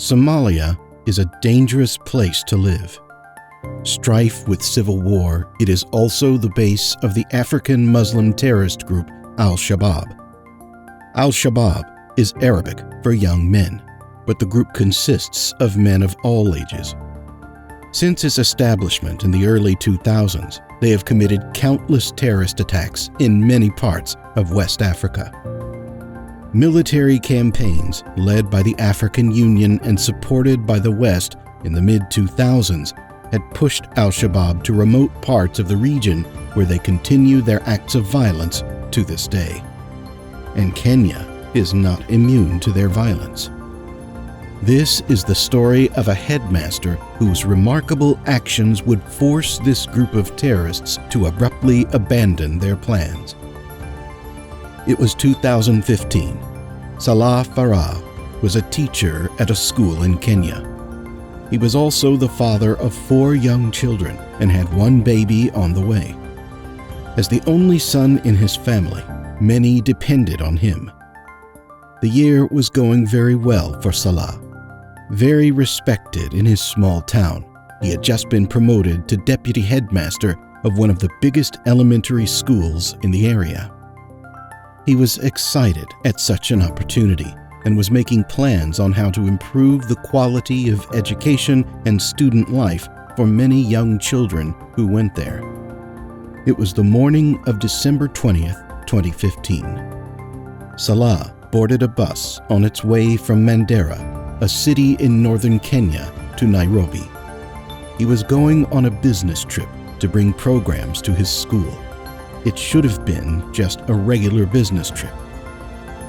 Somalia is a dangerous place to live. Strife with civil war, it is also the base of the African Muslim terrorist group Al-Shabaab. Al-Shabaab is Arabic for young men, but the group consists of men of all ages. Since its establishment in the early 2000s, they have committed countless terrorist attacks in many parts of West Africa. Military campaigns led by the African Union and supported by the West in the mid-2000s had pushed Al-Shabaab to remote parts of the region where they continue their acts of violence to this day. And Kenya is not immune to their violence. This is the story of a headmaster whose remarkable actions would force this group of terrorists to abruptly abandon their plans. It was 2015. Salah Farrah was a teacher at a school in Kenya. He was also the father of 4 young children and had 1 baby on the way. As the only son in his family, many depended on him. The year was going very well for Salah. Very respected in his small town, he had just been promoted to deputy headmaster of one of the biggest elementary schools in the area. He was excited at such an opportunity and was making plans on how to improve the quality of education and student life for many young children who went there. It was the morning of December 20th, 2015. Salah boarded a bus on its way from Mandera, a city in northern Kenya, to Nairobi. He was going on a business trip to bring programs to his school. It should have been just a regular business trip,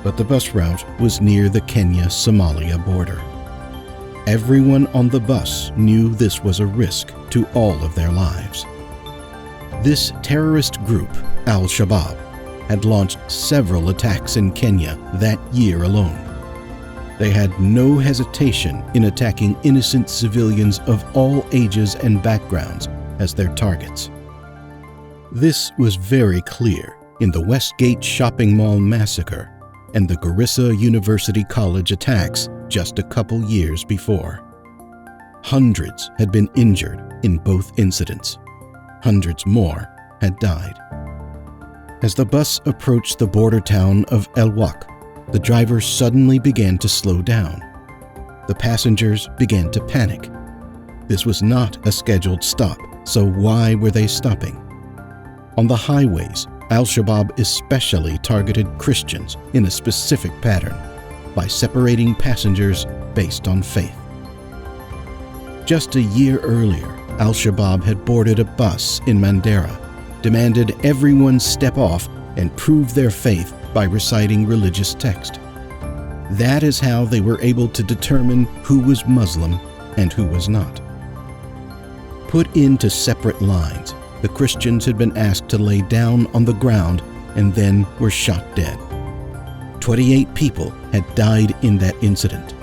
but the bus route was near the Kenya-Somalia border. Everyone on the bus knew this was a risk to all of their lives. This terrorist group, Al-Shabaab, had launched several attacks in Kenya that year alone. They had no hesitation in attacking innocent civilians of all ages and backgrounds as their targets. This was very clear in the Westgate shopping mall massacre and the Garissa University College attacks just a couple years before. Hundreds had been injured in both incidents. Hundreds more had died. As the bus approached the border town of El-Wak, the driver suddenly began to slow down. The passengers began to panic. This was not a scheduled stop, so why were they stopping? On the highways, Al-Shabaab especially targeted Christians in a specific pattern by separating passengers based on faith. Just a year earlier, Al-Shabaab had boarded a bus in Mandera, demanded everyone step off and prove their faith by reciting religious text. That is how they were able to determine who was Muslim and who was not. Put into separate lines, the Christians had been asked to lay down on the ground and then were shot dead. 28 people had died in that incident.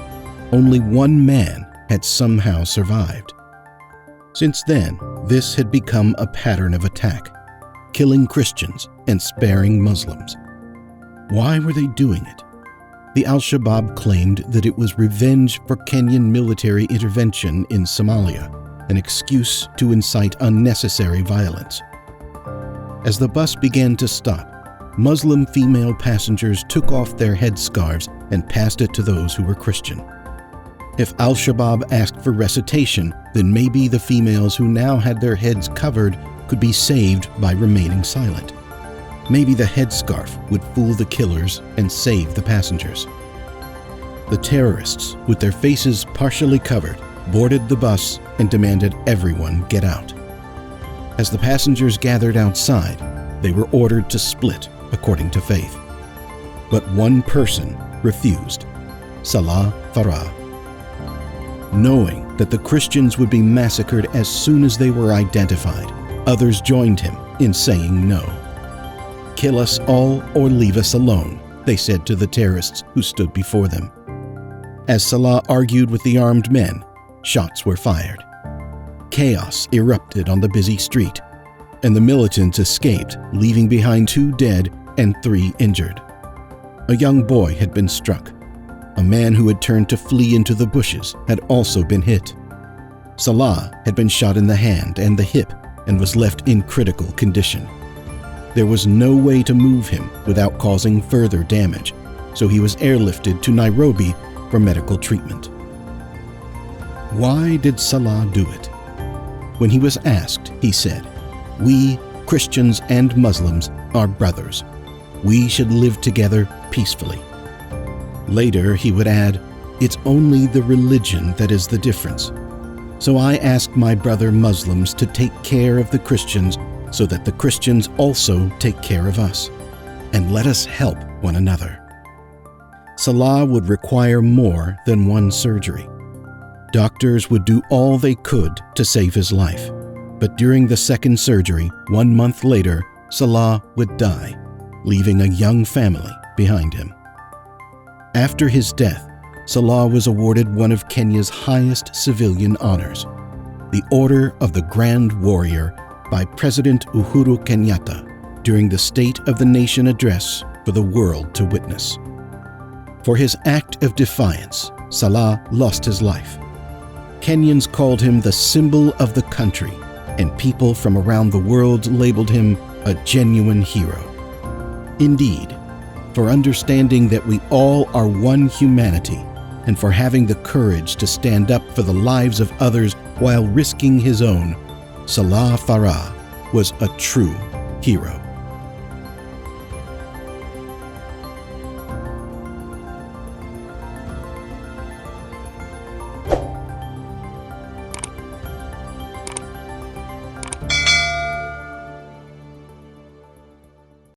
Only 1 man had somehow survived. Since then, this had become a pattern of attack, killing Christians and sparing Muslims. Why were they doing it? The Al-Shabaab claimed that it was revenge for Kenyan military intervention in Somalia, an excuse to incite unnecessary violence. As the bus began to stop, Muslim female passengers took off their headscarves and passed it to those who were Christian. If Al-Shabaab asked for recitation, then maybe the females who now had their heads covered could be saved by remaining silent. Maybe the headscarf would fool the killers and save the passengers. The terrorists, with their faces partially covered, boarded the bus and demanded everyone get out. As the passengers gathered outside, they were ordered to split according to faith. But one person refused, Salah Farrah. Knowing that the Christians would be massacred as soon as they were identified, others joined him in saying no. "Kill us all or leave us alone," they said to the terrorists who stood before them. As Salah argued with the armed men, shots were fired. Chaos erupted on the busy street, and the militants escaped, leaving behind 2 dead and 3 injured. A young boy had been struck. A man who had turned to flee into the bushes had also been hit. Salah had been shot in the hand and the hip and was left in critical condition. There was no way to move him without causing further damage, so he was airlifted to Nairobi for medical treatment. Why did Salah do it? When he was asked, he said, "We, Christians and Muslims, are brothers. We should live together peacefully." Later, he would add, "It's only the religion that is the difference. So I ask my brother Muslims to take care of the Christians so that the Christians also take care of us. And let us help one another." Salah would require more than one surgery. Doctors would do all they could to save his life. But during the second surgery, 1 month later, Salah would die, leaving a young family behind him. After his death, Salah was awarded one of Kenya's highest civilian honors, the Order of the Grand Warrior by President Uhuru Kenyatta during the State of the Nation address for the world to witness. For his act of defiance, Salah lost his life. Kenyans called him the symbol of the country, and people from around the world labeled him a genuine hero. Indeed, for understanding that we all are one humanity, and for having the courage to stand up for the lives of others while risking his own, Salah Farrah was a true hero.